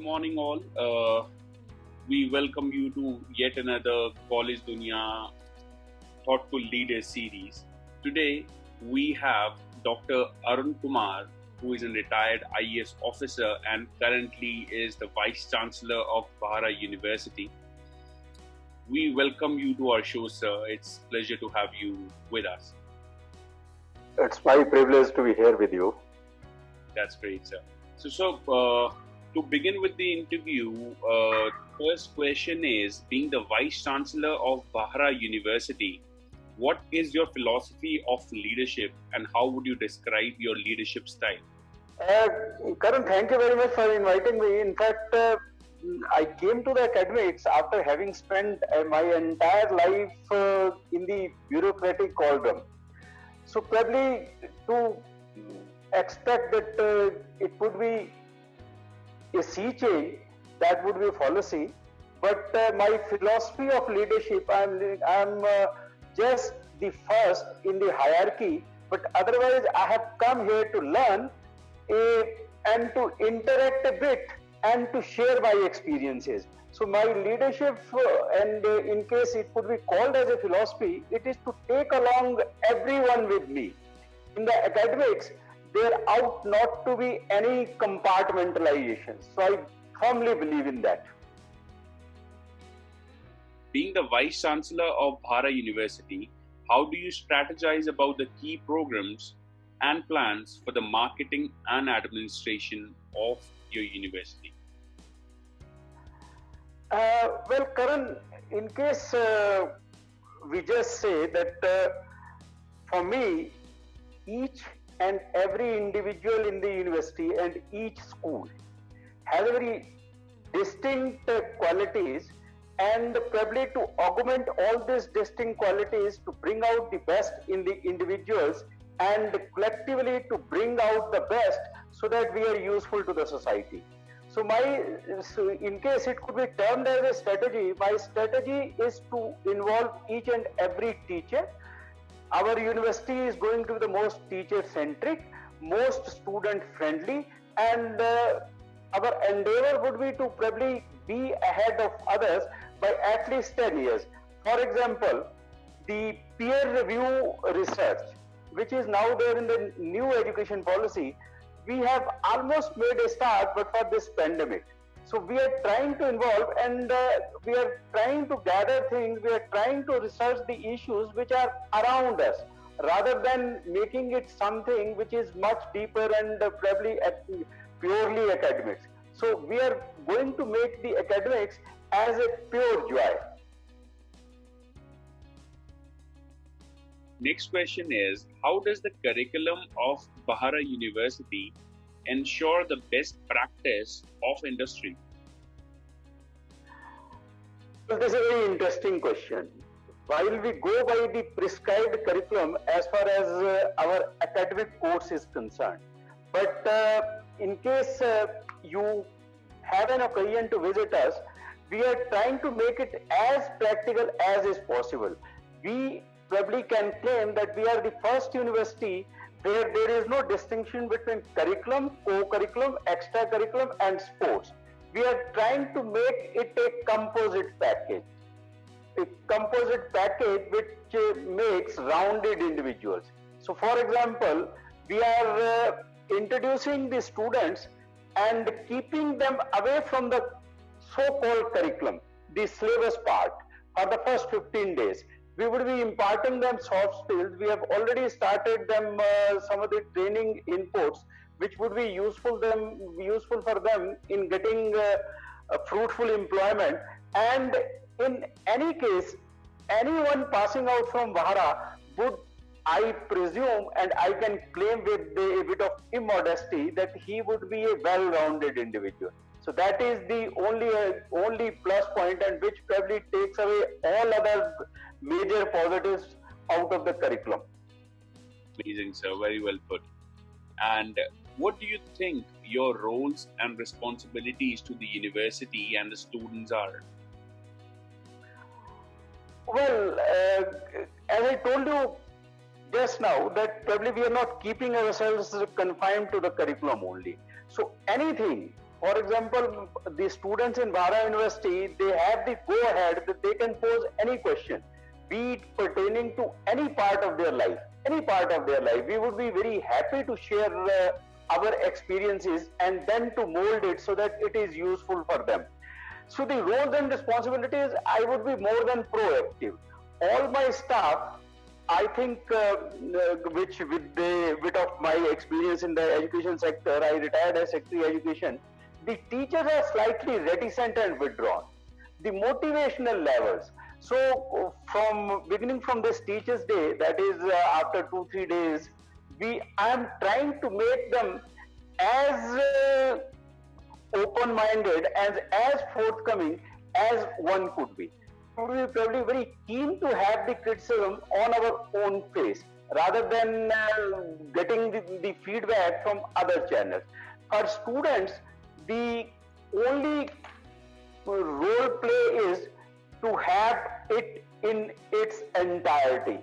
morning, all. We welcome you to yet another College Dunya Thoughtful Leaders series. Today, we have Dr. Arun Kumar, who is a retired IAS officer and currently is the Vice Chancellor of Bahara University. We welcome you to our show, sir. It's a pleasure to have you with us. It's my privilege to be here with you. That's great, sir. So, to begin with the interview, first question is, being the Vice Chancellor of Bahara University, what is your philosophy of leadership and how would you describe your leadership style? Karan, thank you very much for inviting me. In fact, I came to the academics after having spent my entire life in the bureaucratic cauldron. So probably to expect that it would be a sea change, that would be a fallacy. But my philosophy of leadership, I'm just the first in the hierarchy. But otherwise, I have come here to learn and to interact a bit and to share my experiences. So my leadership, and in case it could be called as a philosophy, it is to take along everyone with me. In the academics, there ought not to be any compartmentalization. So I firmly believe in that. Being the Vice Chancellor of Bahara University, how do you strategize about the key programs and plans for the marketing and administration of your university? Well, Karan, in case we just say that for me, each and every individual in the university and each school has a very distinct qualities, and probably to augment all these distinct qualities to bring out the best in the individuals and collectively to bring out the best so that we are useful to the society. So in case it could be termed as a strategy, my strategy is to involve each and every teacher. Our university is going to be the most teacher-centric, most student-friendly, and our endeavor would be to probably be ahead of others by at least 10 years. For example, the peer review research, which is now there in the new education policy, we have almost made a start, but for this pandemic. So we are trying to involve and we are trying to gather things, we are trying to research the issues which are around us, rather than making it something which is much deeper and probably purely academics. So we are going to make the academics as a pure joy. Next question is, how does the curriculum of Bahara University ensure the best practice of industry? Well, this is a very interesting question. While we go by the prescribed curriculum as far as our academic course is concerned, but in case you have an occasion to visit us, we are trying to make it as practical as is possible. We probably can claim that we are the first university where there is no distinction between curriculum, co-curriculum, extracurriculum and sports. We are trying to make it a composite package which makes rounded individuals. So for example, we are introducing the students and keeping them away from the so-called curriculum, the syllabus part, for the first 15 days. We would be imparting them soft skills. We have already started them some of the training inputs which would be useful for them in getting a fruitful employment. And in any case, anyone passing out from Bahara would, I presume, and I can claim with a bit of immodesty, that he would be a well-rounded individual. So that is the only plus point, and which probably takes away all other major positives out of the curriculum. Amazing, sir. Very well put. And what do you think your roles and responsibilities to the university and the students are? Well, as I told you just now, that probably we are not keeping ourselves confined to the curriculum only. So anything For example, the students in Bhara University, they have the go-ahead that they can pose any question, be it pertaining to any part of their life, any part of their life. We would be very happy to share our experiences and then to mold it so that it is useful for them. So the roles and responsibilities, I would be more than proactive. All my staff, I think, which with the bit of my experience in the education sector, I retired as Secretary Education. The teachers are slightly reticent and withdrawn. The motivational levels. So from beginning from this Teachers' Day, that is after 2-3 days, I am trying to make them as open-minded and as forthcoming as one could be. We would be probably very keen to have the criticism on our own face rather than getting the feedback from other channels. For students, the only role play is to have it in its entirety.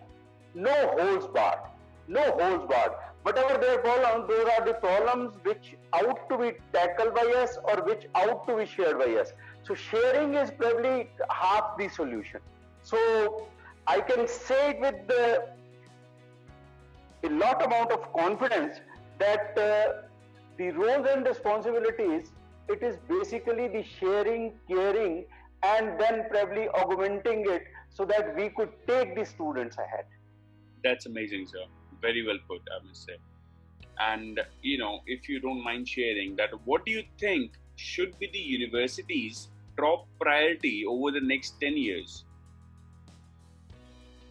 No holds barred. No holds barred. Whatever their problems, those are the problems which ought to be tackled by us or which ought to be shared by us. So sharing is probably half the solution. So I can say it with a lot amount of confidence that the roles and responsibilities, it is basically the sharing, caring, and then probably augmenting it so that we could take the students ahead. That's amazing, sir. Very well put, I must say. And, if you don't mind sharing that, what do you think should be the university's top priority over the next 10 years?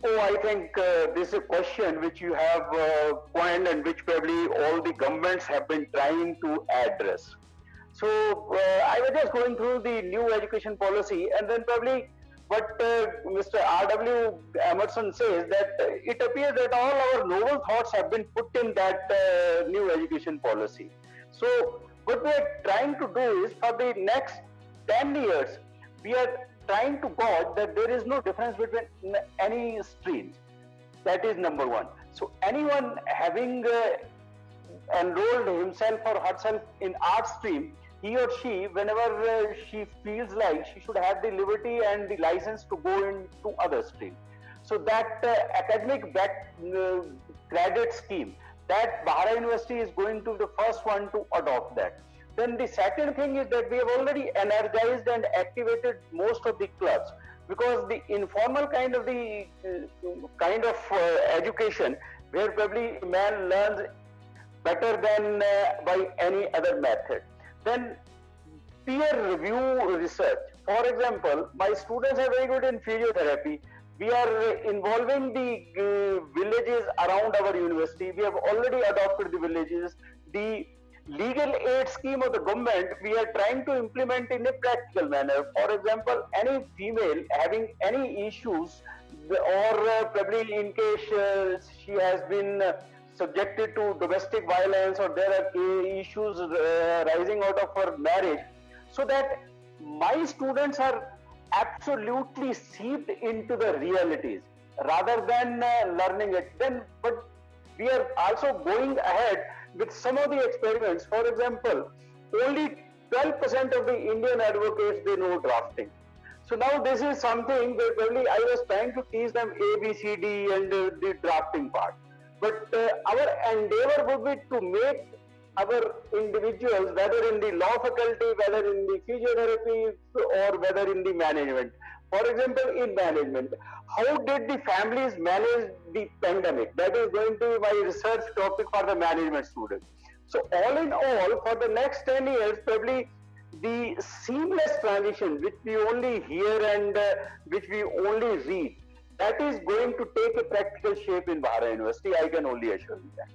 Oh, I think this is a question which you have coined and which probably all the governments have been trying to address. So I was just going through the new education policy, and then probably what Mr. R.W. Emerson says, that it appears that all our noble thoughts have been put in that new education policy. So what we are trying to do is, for the next 10 years, we are trying to gauge that there is no difference between any streams. That is number one. So anyone having enrolled himself or herself in art stream, he or she, whenever she feels like, she should have the liberty and the license to go into other stream. So that academic credit scheme, that Bhara University is going to be the first one to adopt that. Then the second thing is that we have already energized and activated most of the clubs, because the informal kind of education, where probably man learns better than by any other method. Then peer review research. For example, my students are very good in physiotherapy. We are involving the villages around our university. We have already adopted the villages. The legal aid scheme of the government, we are trying to implement in a practical manner. For example, any female having any issues, or probably in case she has been subjected to domestic violence, or there are issues rising out of her marriage, so that my students are absolutely seeped into the realities rather than learning it. Then, but we are also going ahead with some of the experiments. For example, only 12% of the Indian advocates, they know drafting. So now this is something where probably I was trying to teach them A, B, C, D and the drafting part. But our endeavor would be to make our individuals, whether in the law faculty, whether in the physiotherapy, or whether in the management. For example, in management, how did the families manage the pandemic? That is going to be my research topic for the management students. So all in all, for the next 10 years, probably the seamless transition, which we only hear and which we only read, that is going to take a practical shape in Bhara University. I can only assure you that.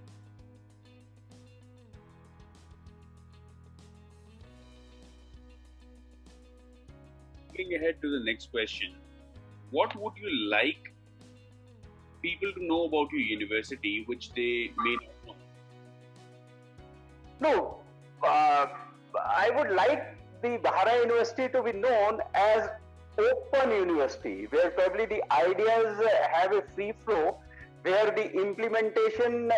Looking ahead to the next question, what would you like people to know about your university which they may not know? No, I would like the Bhara University to be known as open university, where probably the ideas have a free flow, where the implementation,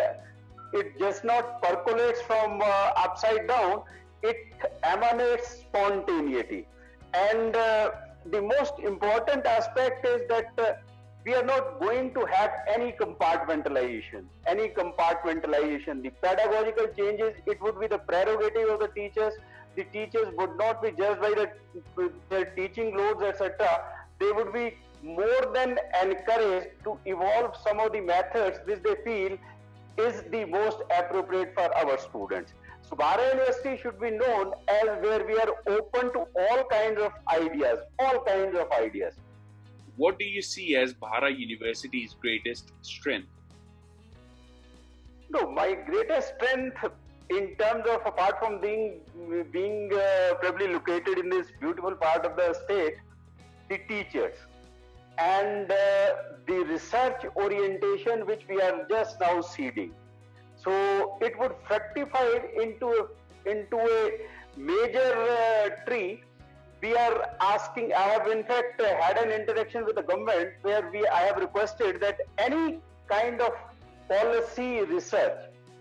it just not percolates from upside down. it emanates spontaneity. And the most important aspect is that we are not going to have any compartmentalization. The pedagogical changes, it would be the prerogative of the teachers. The teachers would not be judged by their teaching loads, etc. They would be more than encouraged to evolve some of the methods which they feel is the most appropriate for our students. So Bhara University should be known as where we are open to all kinds of ideas. What do you see as Bhara University's greatest strength? No, my greatest strength in terms of, apart from being probably located in this beautiful part of the state, the teachers and the research orientation which we are just now seeding. So it would fructify into a major tree. We are asking, I have in fact had an interaction with the government where I have requested that any kind of policy research,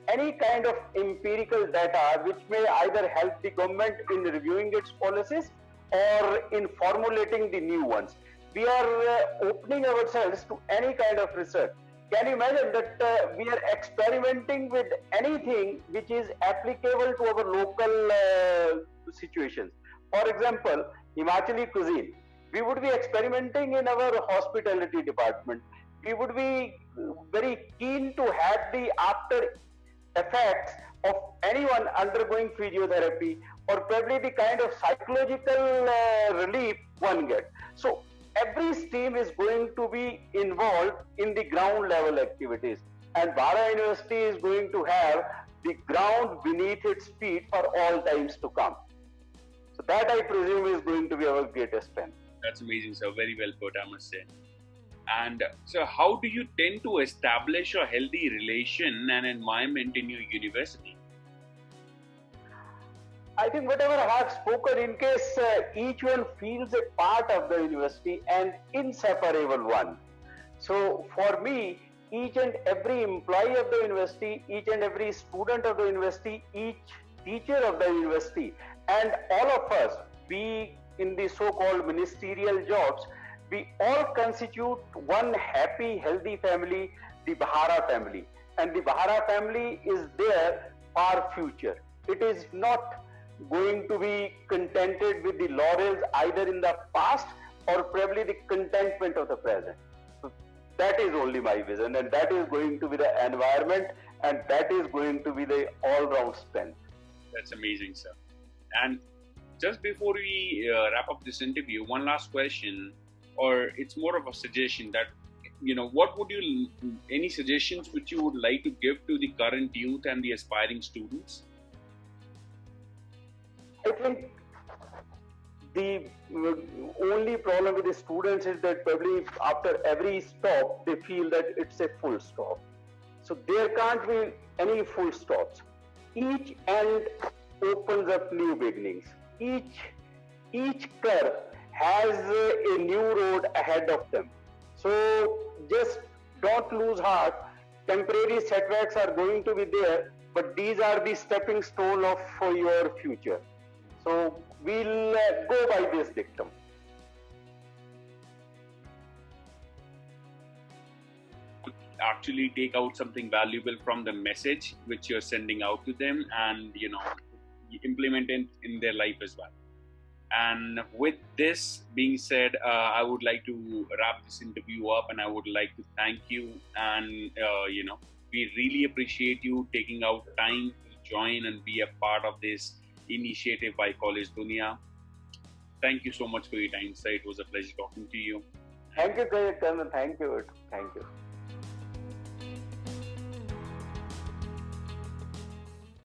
any kind of empirical data which may either help the government in reviewing its policies or in formulating the new ones. We are opening ourselves to any kind of research. Can you imagine that we are experimenting with anything which is applicable to our local situations? For example, Himachali cuisine. We would be experimenting in our hospitality department. We would be very keen to have the after effects of anyone undergoing physiotherapy, or probably the kind of psychological relief one gets. So every stream is going to be involved in the ground level activities, and Bhara University is going to have the ground beneath its feet for all times to come. So that, I presume, is going to be our greatest strength. That's amazing, sir. Very well put, I must say. And so how do you tend to establish a healthy relation and environment in your university? I think whatever I have spoken, in case each one feels a part of the university and inseparable one. So for me, each and every employee of the university, each and every student of the university, each teacher of the university, and all of us, we in the so-called ministerial jobs, we all constitute one happy, healthy family, the Bhara family. And the Bhara family is there for future. It is not going to be contented with the laurels either in the past or probably the contentment of the present. So that is only my vision, and that is going to be the environment, and that is going to be the all-round strength. That's amazing, sir. And just before we wrap up this interview, one last question, or it's more of a suggestion that, what would you, any suggestions which you would like to give to the current youth and the aspiring students? I think the only problem with the students is that probably after every stop, they feel that it's a full stop. So there can't be any full stops. Each end opens up new beginnings. Each curve has a new road ahead of them. So just don't lose heart. Temporary setbacks are going to be there, but these are the stepping stone for your future. So we'll go by this dictum. Actually take out something valuable from the message which you're sending out to them, and implement it in their life as well. And with this being said, I would like to wrap this interview up, and I would like to thank you. And we really appreciate you taking out time to join and be a part of this initiative by College Dunia. Thank you so much for your time, sir. It was a pleasure talking to you. Thank you, Karan. Thank you.